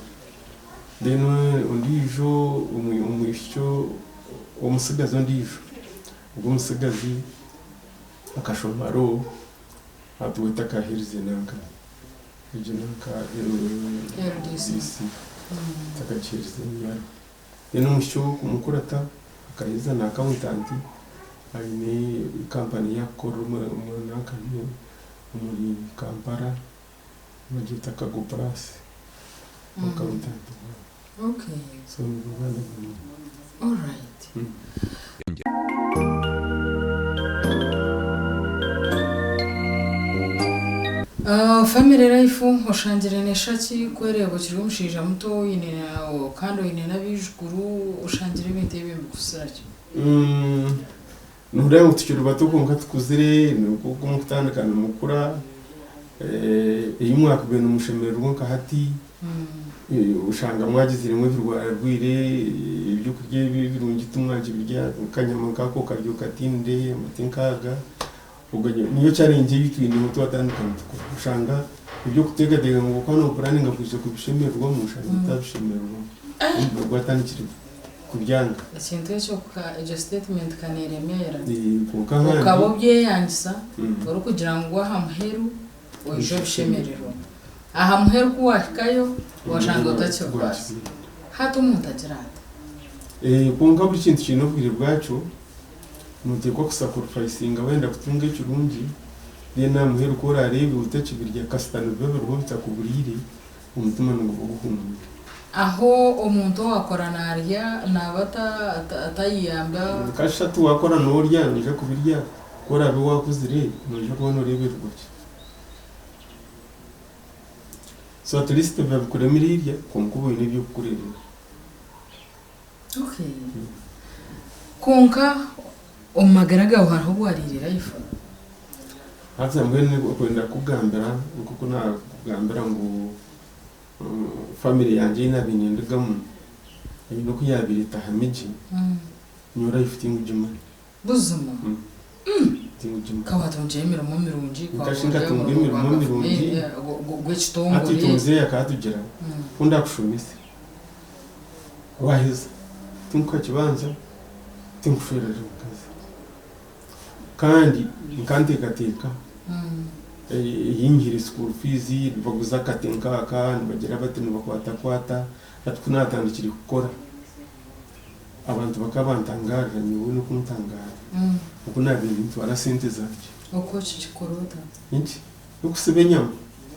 deno ondijo umwisho umusigazo ndijo ubwo umusigazi akashomaro atuwita kahirize nanka ije nanka RDC takachirize nyaro deno umusho kumukurata akayiza nakawitanti ayine company yakora nanka muri Kampala bagita Kagopras akawitanti okay so ngubana all right family life ushangire neshaki kwerego kiri umushinja muto yinena kandi yinena bijukuru ushangire ibintu bimbikusiraki nure mutukiro batukunga tukuzire nuko kumutandukana mukura iyo mwaka bene umushemererwa nkahati ushanga mwagize rimwe birwara rwire ibyo kurya birungita umwaje birya kanyama kako karyo katinde amatinkaga niyo challenge y'itwindi muto watandukanye ushanga ibyo kutegatega ngo kwano planning akuje kubishemererwa mu ushanga utabishemererwa ubwo atandikire kubyanga ikintu cyo ka statement kaneremera kuko nkandi ukabobye yangisa uri kugira ngo ahamuheru ojo bishemererwa ahamuheru kuwashikayo washanga utacyo basi hato umuntu agirata kunga buri kintu kinobwire bwacu mutekwa kusacrificing wenda kutunga kirungi ye namuheru ko rarebe utakibirya kastano bebe rwomta kuburire umutima ngo guhumura aho umuntu wakorana arya nabata atayiyamba kashatu wakora norya nije kubirya kora be wakuzire nije kubona urebe rwose so at least bakuremirira konkubo inibyo kukureba okay konka omagaraga hariho bwaririra ifa hatse mbene kwenda kugambira kuko na kugambira ngo family yanje inabinindagamu no kuyabirita hamiji nyora ifite ngujima buzuma tingujima kawatonje imirimo mirungi kashinga tunga imirimo mirungi gwechitongo ati tunze yakatugira kunda kushumise wahiza tunka kibanza tinkushira kazi kandi nkantekateka yinjira school fees baguza katenka kandi bagira bati bakwata atukunatandikira gukora abantu bakabantangarira niwe no kuntangara uko nabintu arasente zanje uko kikorota inki ukusebenya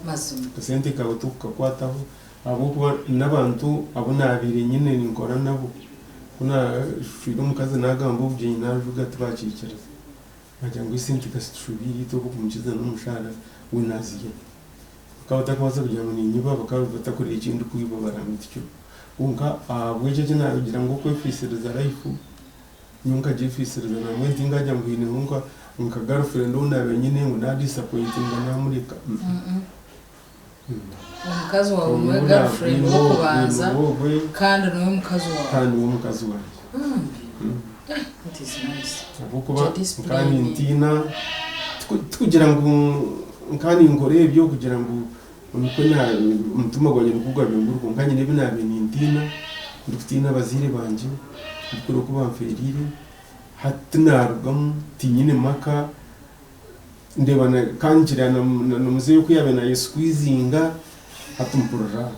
mazuma kasente kawe tukakwataho abo n'abantu abo nabire nyine ninkora nabo kuna shiro mukazi nagamba ubye navuga tubakikira najya ngo isente kasitubiri to kumukiza n'umushara winaziye bakaba kwaza kugira ngo ninyiba bakaba batakoreye ikindi kuyiba baramutyo unka abweje je nagira ngo ko ifisiriza life nyunga je ifisiriza na mwenti ngajya mbine nkunga unka girlfriend unabe nyine ngo na disappointing na murika umukazi wawe umwe girlfriend wo kubanza kandi n'uwo mukazi wawe that is nice abukuba kandi ntina tukugira ngo nkani ngore byo kugira ngo uko nya umutuma gwanjye nukugwa bimburuko nkanye nebe nabe nintina ndufitina bazire banje ndikuru kuba mferire hatinarugam tinyine maka ndebana kanjira na muze yo kuyabe na squeezinga hatumpurara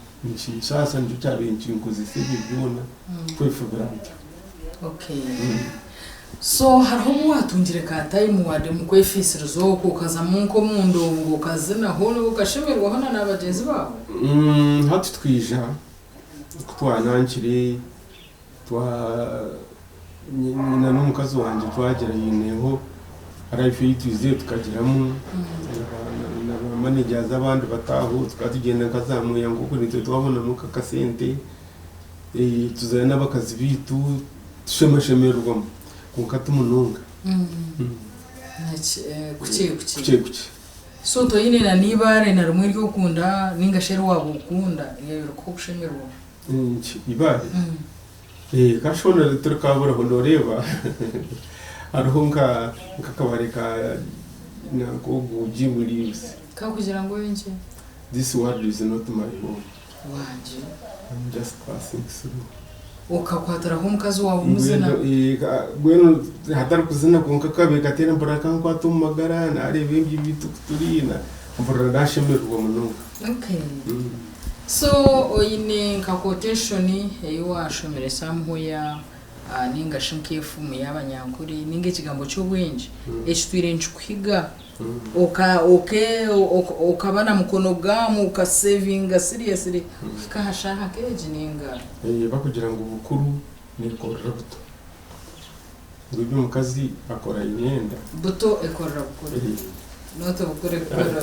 nshasa njo cyabenshi nkoze sebi byona kwefabrant okay so hariho watungire ka time wade mu kwefisira zo kukaza munko mundongo kazina hono ukashemerwa hona nabagenzi bawe hatu twija twananchire twa nyina n'umukazi wanje twagera yineho arayife yitwize tukagiramo na managers abandi bataho tukatugenda kazamuye nguko nitwe twabona muka kasente tuzana n'abakazi bitu tushemashemerwamo kunkata umununga kuki so to yine na nibare na rumwe ryo kunda ningashere wabo ukunda yero ko kushemerwa ibare kashona turikabura hondoreba arhonka nkakabareka nako gujimurius ka kugira ngo yenje this world is not my home wanje I'm just passing through ukakwatara umukazi wawe umuzina bweno hatari kuzina konka kabe gatera mbaraka kwatumagara na arebe ibitu turina mbura dashemerwa munuka okay so oyine nka quotation yiwashomere samhoya ninga shinkefu mu yabanyankuri ninga ikigambo cyo bwenje ekitwire nchukwiga ukabana mukono gamu ka saving seriously kahashaka keje ninga bakugira ngo bukuru ni korra buto ngibyo mukazi akora imyenda buto ekorra bukuru note bukure gukora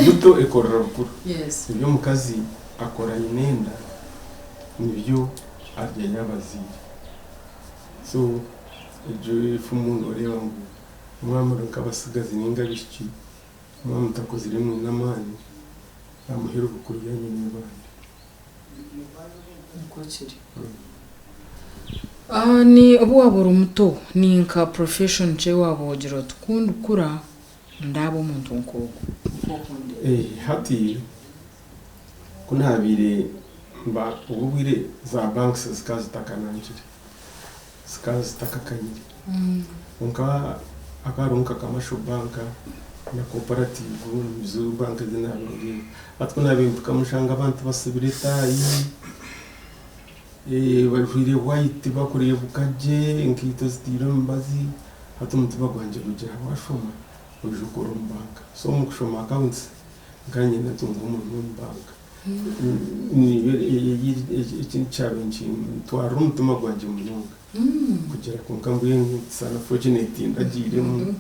buto ikorera bukuru yes ibyo mu kazi akora imyenda nibyo arya y'abaziri so ibyo ifu umuntu ureba ngo umwamuro nk'abasigazi n'ingabishiki umwamuro utakoze rimwe n'amani amuhera bukuru yanyine n'abandi uko kiri ni ubu wabura umuto ni nka profession je wabogira tukunda ukura ndabo umuntu nkoko hati kunabire mba ububire za banks zikazitakanankire zikazitakakanyire unka akarunka kamasho banka na cooperative zo banka zinabiri atwo nabintu kamushanga abantu basubire tayi barufire white bakuriye bukaje nkito zitiro mbazi hatu muntu bagwanje kugira washoma ujukuru banka so mu kushoma accounts nganye natunga umuntu mu banka ni iki challenge twari umutuma gwanje mu nyunga kugira ko nkambuye sana fortunate ndagire mu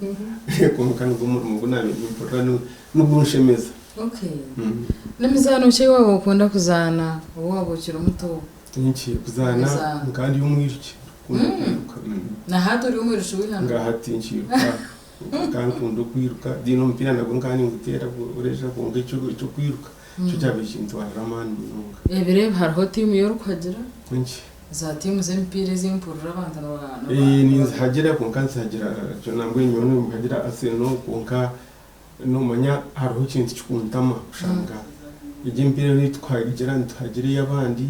ko nkana ngo mu nabe important n'ubunshemeza okay namizano cyo wabo ukunda kuzana wabo kiro muto niki kuzana kandi y'umwiriki na hato uri umwirushi wihana ngahati nkiruka kandi kundo kwiruka dino mpira nabwo ngani ngutera ureja bonge cyo kwiruka cyo cyabishinzwe Ramani mununga birebe hariho team yorukagira niki za team z'empire z'impurura abantu n'abantu ni hagera ko kanzi hagera cyo nambwe nyono hagera aseno konka no manya hariho ikintu cy'ikuntama ushanga igimpire nitwagira ntagire y'abandi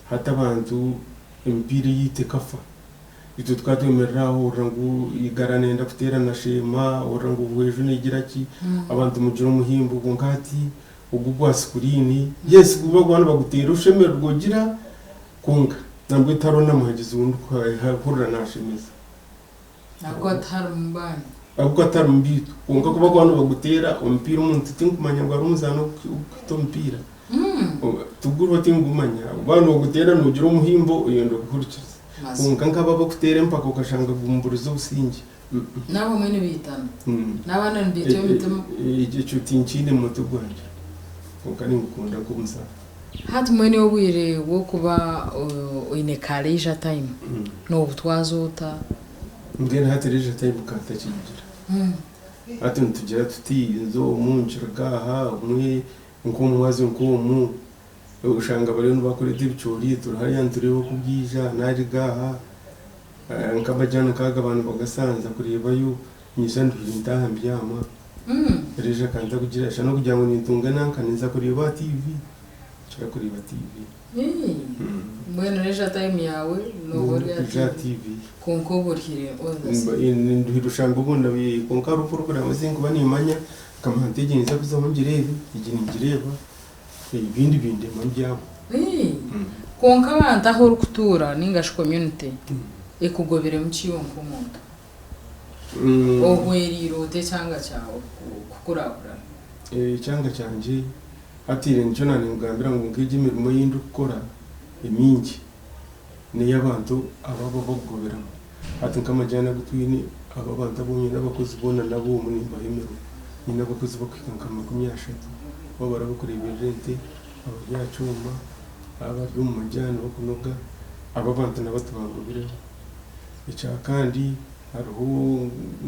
hata abantu empire yitekafa ito twatwemereraho urangu igaranenda kuterana shema urangu bwejo nigira ki abantu mujiro muhimbo ngati ugugwa screen yes kuba gwana bagutera ushemera rwogira kunga nambwe tarona muhagize undi kwahurira nashimiza nako atarumbani abwo atarumbito kunga kuba gwana bagutera umpira umuntu tinkumanya ngo arumuzano kwitompira tuguru batingumanya abantu bagutera nugira umuhimbo uyendo gukurikira kunga nkaba bakutera mpaka ukashanga gumburizo busingi nabo mwene bitana nabana ndicyo mitemo igihe cy'inkine muto gwanje kunga ni ngukunda kumsa hati mwene wobwire wo kuba ine kaleja time no butwazota ngene hati leja time kata kigira hati ntujira tutinzo munchirgaha umwe nkumwazi nkumu ushanga bari bakore dibicuri turahari nduriho kubwija nari gaha nkabajana kaga abantu bagasanza kureba yo nyishandu intahambyama reje kanda kugira shano kugira ngo nitunga nankaniza kureba TV chira kureba TV mwene reje time yawe no bori ya TV konko borhire nduhirushanga ubunda bi konka rufuru kuri amazingo banimanya kamantegenza kuzamungirebe igireba ibindi bindi manjyabo konka abantu aho rukutura ningash community ekugobere mu kiyonko umuntu ohweriro te cyanga cyawe kukurakura cyanga cyanje atire nicyo nane ngambira ngo ngije imirimo yindi ukora imingi ni y'abantu ababa bagoberamo ati nkamajyana gutwini aba bantu abonye n'abakozi bona nabo mu nimbahemero ni n'abakozi bakwikanga 30 baba barabakoreye ibirente abaryacuma abari mu majyana bakunoga aba bantu n'abatubangubireho icya kandi hariho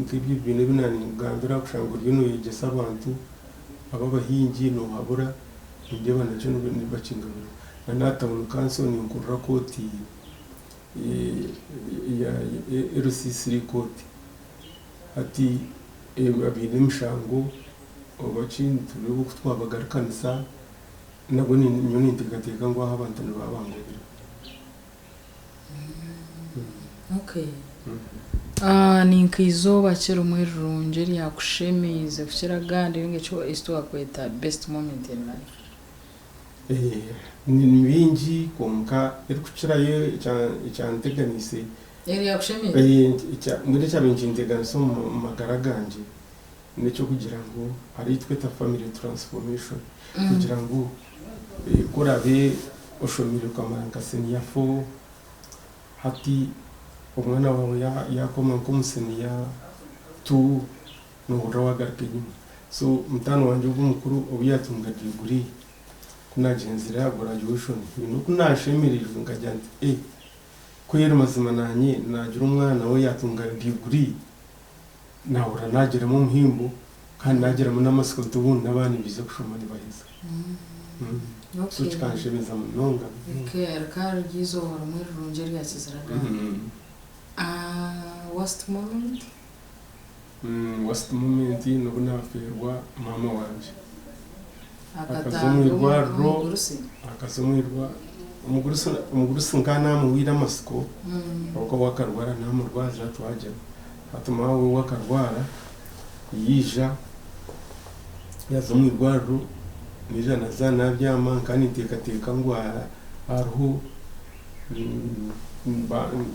nk'ibyo bintu binani ngambira kushanga uryo yegesa abantu ababahingi no habura ibyo banacyo n'ibakingabiro natabona kansoni nkurura koti ya RCC koti ati abine mishango obacindi turiho kutwabagarikanisa nabwo ni nyoni ntegateka ngo aho abantu babangobira okay ni nkizoba kera umwerurungeri yakushemize kushira gandi ngecyo isto kweta best moment in life ni bingi konka erikuchirayo icyanteganise yakushemize muri cyabinji integanise mu magaraganje nicyo kugira ngo ari tweta family transformation kugira ngo korabe oshomire kamaranga seniafo hati umwana wawe yakoma nk'umuseniya tu nuhora wagarike nyuma so mutano wanje ubw'umukuru ubu yatunga degree kunagenzira graduation ibintu kunashemerejwe ngajya nti kwera mazima nanye nagira umwana we yatunga degree nahora nageramo muhimbo kandi nageramo n'amasiko tubundi n'abandi bize kushoma nibaheza so chikanshemeza munonga ryizo rumwe rurongera yakiziraga worst moment no naferwa mama wanje akazumirwa umugurusi nkana muwira amasiko uko wakarwara namurwaza twaje atuma we wakarwara yija yazumirwa ru nijana zana byama kandi tekateka ngo aruhu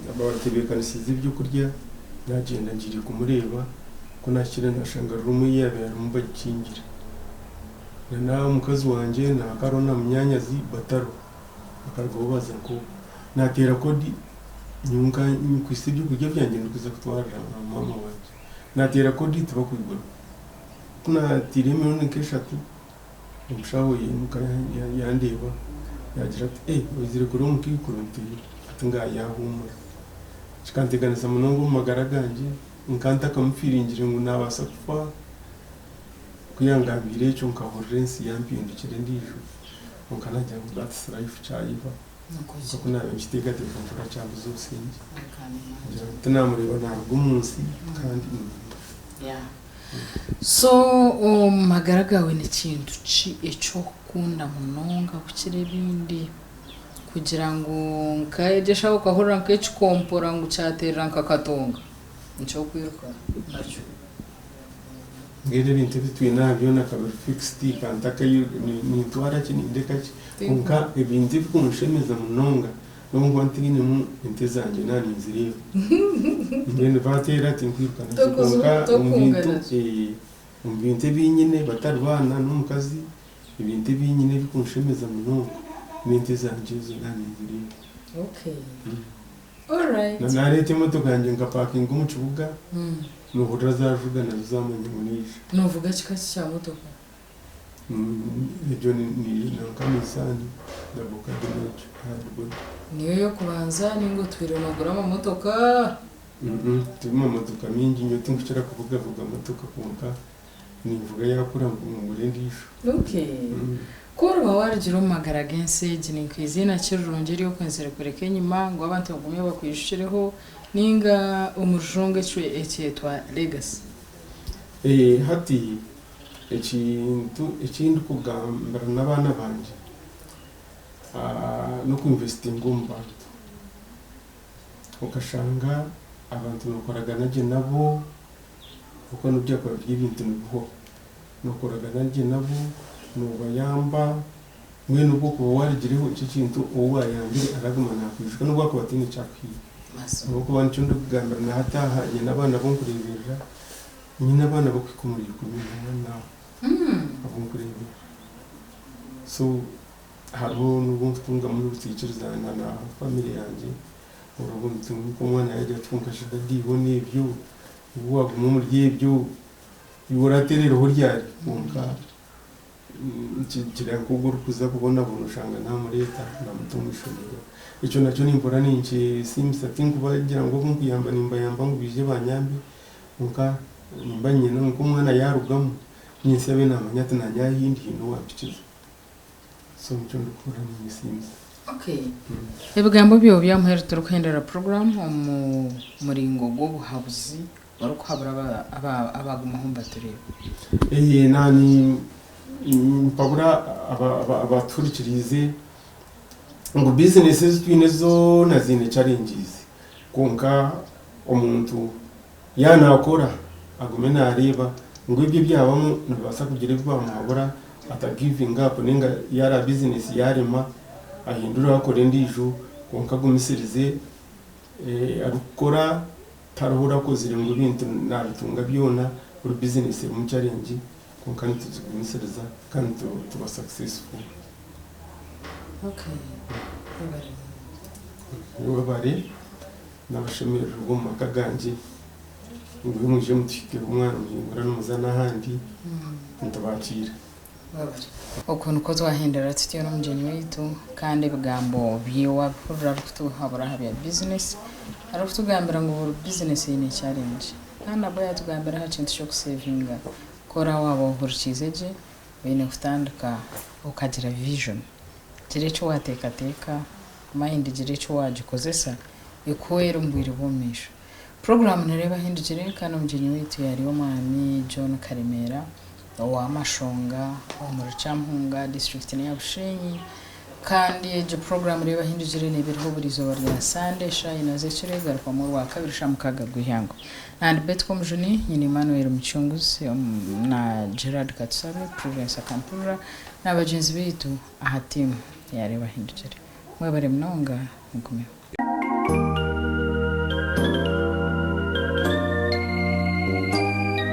abatebekanisize ibyo kurya nagenda ngiri kumureba ko nakira nashanga rumwe yabera rumba kingira na umukazi wanje na karona munyanyazi bataro akargobaza ko natera kodi nyunga kwisi ibyo kurya byanjye ndikuza kutwara mama wanje natera kodi tuba kwigura kuna tireme none keshatu umushaho yimuka yandeba yagira ati wizire kuri umukikuru ntiye atunga yahumura chikanteganisa munongo magaraganje nkanta kamfiringire ngo nabasa kufa kuyangambire cyo nkahorrensi yampindukire ndijo ukanajya ngo that's life chaiva kuko nawe nshitega telefone cyangwa zosenje ngira tunamureba ntabwo umunsi kandi so magaragawe ni kintu cyo kunda munonga kukire bindi kugira ngo nkayegesha ukahora nk'icikompora ngo cyatera nkakatonga nicyo kwiruka nacyo ngere bintu bitwinabyo nakabiri fixed kantaka ni twara kini ndekachi unka ibintu bikunshemeza munonga nubwo ntigine mu intezanje nani nziriye ngende batera tinkwiruka nakunka umbintu binyine batarwana n'umukazi ibintu binyine bikunshemeza munonga n'intezanje zo nani nziriye all right na narete motoka yanjye nga parking mu kibuga nuhura zavuga na zamanye munisha nuvuga kikasi cya motoka ibyo ni nakanisani ndabuka dinocho harbo niyo yo kubanza ningo twironogura mu motoka tuma motoka mingi nyote nkuchira kuvuga motoka kunka nivuga yakura mu burendisho koro bawargira magaragense jini kwizina kirurongeri yo kwenzera kureke nyuma ngo abantu bagumye bakwishireho ninga umujunge cyo ecyetwa legacy hati ikintu kugambara n'abana banje no kuinvestinga mu bantu ukashanga abantu nokoraga naje nabo uko nubyakora by'ibintu niho nokoraga naje nabo nubayamba mwene ubwoko warigireho iki kintu uwa yambire araguma nakwishwa n'ubwako batinye cyakwiye nuko bantu ndo kugambara na hataha nyina abana bo kurebera nyina abana bo kwikumurira kumenya abunkurebe so hariho n'ubuntunga muri butikizana na family yanjye urubuntu ko mwana yajya twumva shida dibone ibyo waguma muri ibyo yuraterera ho ryari kunka kira kuguru kuza kubona bunushanga na muri leta na mutumishobora icyo nacyo nimbora ninki simsa tingu bagira ngo nkuyamba nimba yamba ngo bije banyambi kunka nimba nyina ngo mwana yarugamo nyinsi yabe namanyata na nyahindi hino wapikiza so nicyo ndukura ni simsa ebigambo byo byamuherutse rukwendera program mu muringo go buhabuzi baruko habura abaguma humba turebe nani mpabura abaturikirize ngo businesses twine zo nazine challenges konka omuntu yanakora agume nareba ngo ibyo byabamo nibasa kugira ibwa muhabura ata giving up ninga yara business yarema ahindura akore ndijo konka gumisirize arukora tarahura ko ziri ngo bintu narutunga byona uri business mu challenge konka nitugumisiriza kandi tuba successful bari nabashimira ubwo makaganje ngo muje mutike umwana muhingura n'umuzana handi ntabakira ukuntu ko twahindura tutyo n'umujeni witu kandi bigambo byiwa kurura kutuhabura habya business ari kutugambira ngo business ni challenge kandi abo yatugambira ha kintu cyo kusavinga kora wabo hurikizeje bene kutandika ukagira vision kire cyo wateka mind gire cyo wagikozesa ikwera mbwira bomisha program nareba hindukire kandi umujeni witu yari omwami John Karemera wa Mashonga mu Rucampunga district ya Bushenyi kandi je program reba hindukire nebiriho burizo barya Sunday shine zecire garwa mu rwa kabiri shamukaga guhyango and Betcom Juni nyine Emmanuel Muchunguzi na Gerard Katsabe Province Kampura n'abagenzi bitu aha team yareba hindukire mwebare mnonga mukomeye